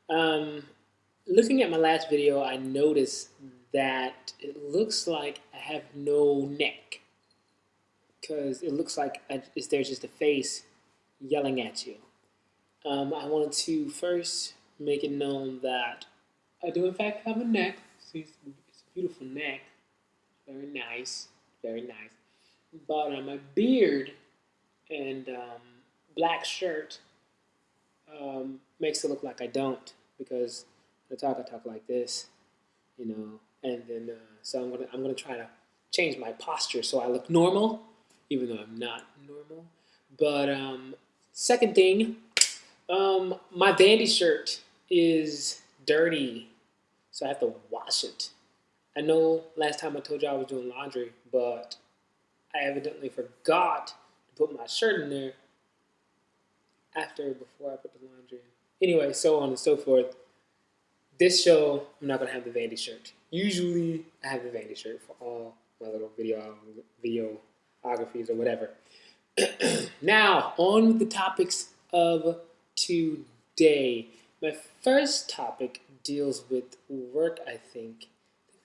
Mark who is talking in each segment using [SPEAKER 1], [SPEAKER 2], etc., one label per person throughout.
[SPEAKER 1] Um, Looking at my last video, I noticed that it looks like I have no neck because it looks like there's just a face yelling at you. I wanted to first make it known that I do in fact have a neck. See, it's a beautiful neck, very nice, very nice. But my beard and black shirt makes it look like I don't because I talk like this, and then so I'm gonna try to change my posture so I look normal, even though I'm not normal. But second thing, my Vandy shirt is dirty, so I have to wash it. I know last time I told you I was doing laundry, but I evidently forgot to put my shirt in there before I put the laundry in. Anyway, so on and so forth. This show, I'm not gonna have the Vandy shirt. Usually, I have the Vandy shirt for all my little videographies or whatever. Now, on with the topics of today. My first topic deals with work, I think.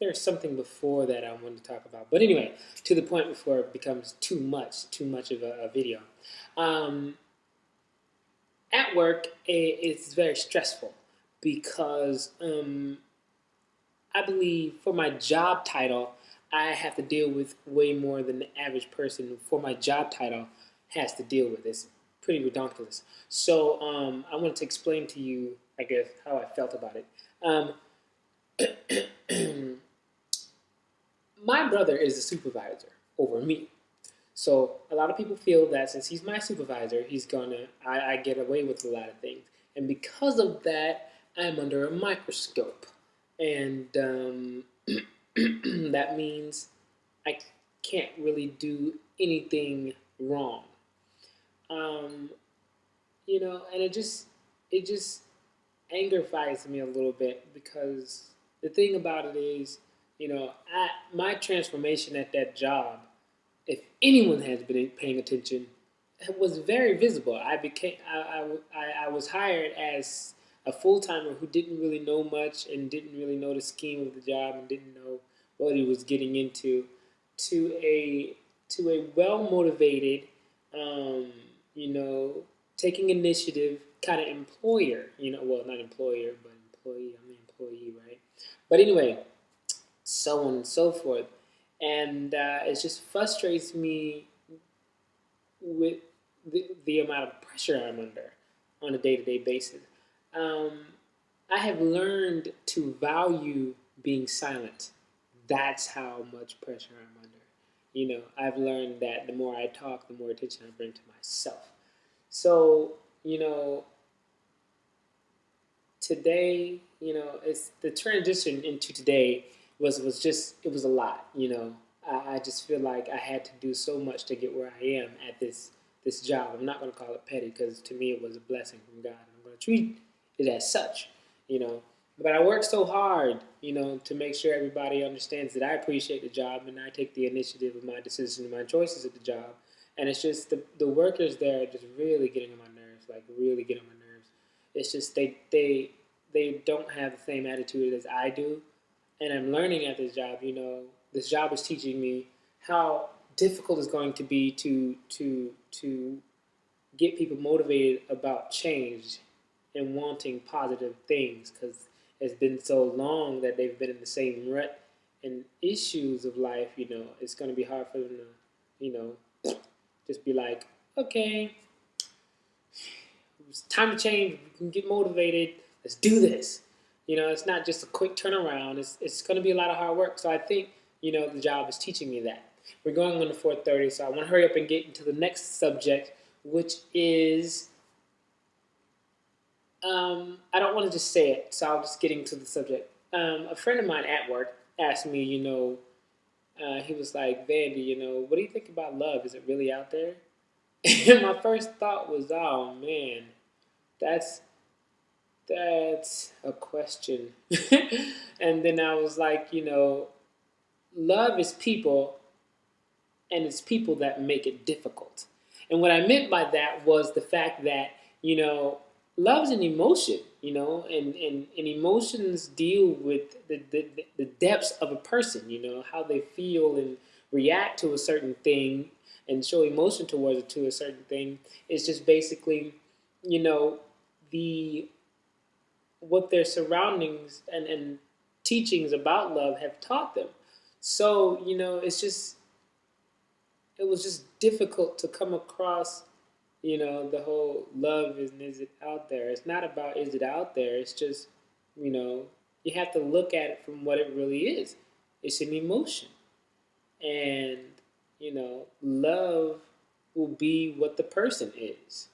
[SPEAKER 1] There's something before that I wanted to talk about. But anyway, to the point before it becomes too much of a video. At work, it's very stressful because I believe for my job title, I have to deal with way more than the average person for my job title has to deal with. It's pretty ridiculous. So I wanted to explain to you, I guess, how I felt about it. My brother is the supervisor over me. So a lot of people feel that since he's my supervisor, I get away with a lot of things. And because of that, I'm under a microscope. And that means I can't really do anything wrong. And it just aggravates me a little bit because the thing about it is, my transformation at that job, if anyone has been paying attention, it was very visible. I was hired as a full timer who didn't really know much and didn't really know the scheme of the job and didn't know what he was getting into, to a well motivated, taking initiative kind of employer. Well, not employer, but employee. I'm an employee, right? But anyway, so on and so forth. And it just frustrates me with the amount of pressure I'm under on a day-to-day basis. I have learned to value being silent. That's how much pressure I'm under. I've learned that the more I talk, the more attention I bring to myself. So, today, it's the transition into today was a lot. I just feel like I had to do so much to get where I am at this job. I'm not going to call it petty because to me it was a blessing from God. I'm going to treat it as such, But I work so hard, to make sure everybody understands that I appreciate the job and I take the initiative of my decisions and my choices at the job. And it's just the workers there are just really getting on my nerves, like really getting on my nerves. It's just they don't have the same attitude as I do. And I'm learning at this job, this job is teaching me how difficult it's going to be to get people motivated about change and wanting positive things because it's been so long that they've been in the same rut and issues of life, it's going to be hard for them to, just be like, okay, it's time to change, we can get motivated, let's do this. It's not just a quick turnaround. It's going to be a lot of hard work. So I think, the job is teaching me that. We're going on to 4:30, so I want to hurry up and get into the next subject, which is, I don't want to just say it, so I'll just get into the subject. A friend of mine at work asked me, he was like, Vandy, what do you think about love? Is it really out there? And my first thought was, oh, man, that's a question. And then I was like, love is people, and it's people that make it difficult. And what I meant by that was the fact that, love is an emotion. and emotions deal with the depths of a person, how they feel and react to a certain thing and show emotion towards it to a certain thing. It's just basically, you know, the what their surroundings and teachings about love have taught them. So, it was just difficult to come across, the whole love is it out there. It's not about is it out there. It's just, you know, you have to look at it from what it really is. It's an emotion. And, love will be what the person is.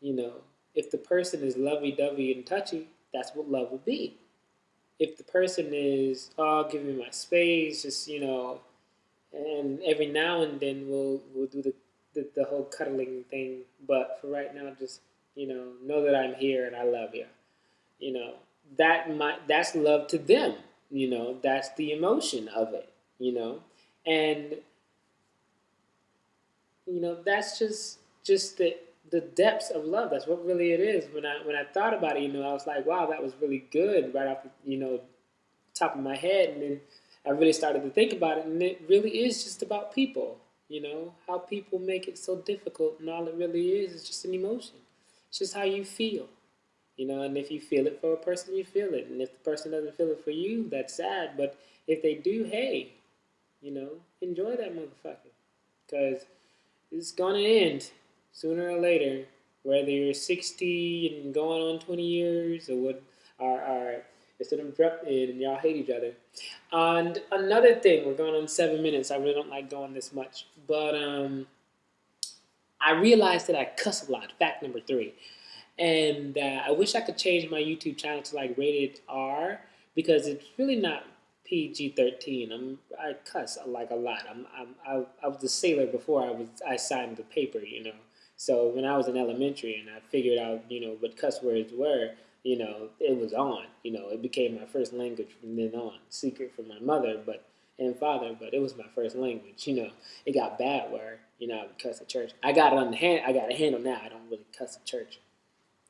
[SPEAKER 1] You know, if the person is lovey dovey and touchy, that's what love will be. If the person is, oh, give me my space, just, and every now and then we'll do the whole cuddling thing. But for right now, just, know that I'm here and I love you. You know, that's love to them. That's the emotion of it, and that's just the depths of love. That's what really it is. When I thought about it, I was like, wow, that was really good right off the top of my head, and then I really started to think about it, and it really is just about people. How people make it so difficult, and all it really is just an emotion. It's just how you feel. And if you feel it for a person, you feel it, and if the person doesn't feel it for you, that's sad. But if they do, hey, enjoy that motherfucker, because it's gonna end sooner or later, whether you're 60 and going on 20 years or what, or it's an interrupted and y'all hate each other. And another thing, we're going on 7 minutes. I really don't like going this much, but I realized that I cuss a lot. Fact number 3. And I wish I could change my YouTube channel to like rated R, because it's really not PG-13. I cuss like a lot. I was a sailor before I signed the paper. So when I was in elementary and I figured out what cuss words were, it was on. It became my first language from then on. Secret from my mother, and father, but it was my first language. It got bad where I would cuss at church. I got a handle now. I don't really cuss at church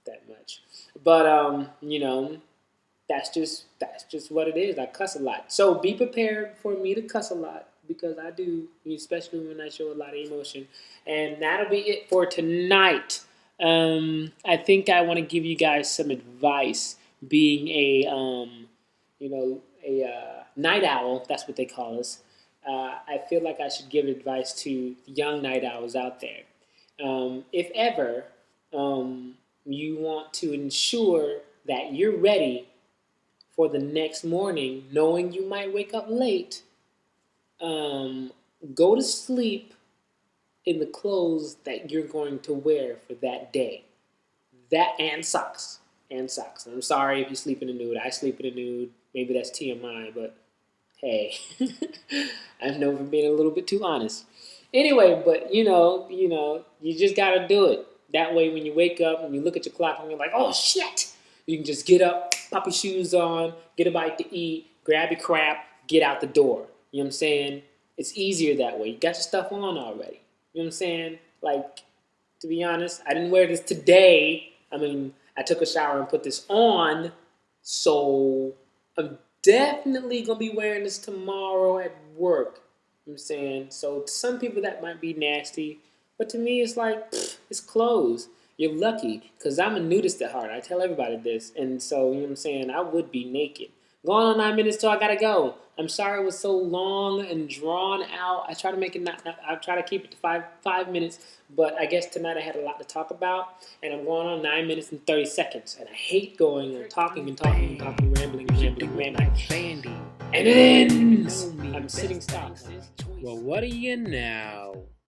[SPEAKER 1] that much, but that's just what it is. I cuss a lot. So be prepared for me to cuss a lot, because I do, especially when I show a lot of emotion. And that'll be it for tonight. I think I want to give you guys some advice. Being a night owl, that's what they call us. I feel like I should give advice to young night owls out there. If ever you want to ensure that you're ready for the next morning, knowing you might wake up late, go to sleep in the clothes that you're going to wear for that day. That and socks. And socks. I'm sorry if you sleep in a nude. I sleep in a nude. Maybe that's TMI, but hey, I know for being a little bit too honest. Anyway, but you just gotta do it. That way, when you wake up and you look at your clock and you're like, oh shit, you can just get up, pop your shoes on, get a bite to eat, grab your crap, get out the door. You know what I'm saying? It's easier that way. You got your stuff on already. You know what I'm saying? Like, to be honest, I didn't wear this today. I mean, I took a shower and put this on, so I'm definitely going to be wearing this tomorrow at work. You know what I'm saying? So to some people that might be nasty, but to me it's like, it's clothes. You're lucky, because I'm a nudist at heart. I tell everybody this, and so, you know what I'm saying, I would be naked. Going on 9 minutes till I gotta go. I'm sorry it was so long and drawn out. I try to make it I try to keep it to five minutes, but I guess tonight I had a lot to talk about, and I'm going on 9 minutes and 30 seconds, and I hate going and talking, rambling, like Vandy. And it ends! I'm sitting stock. Well, what do you know?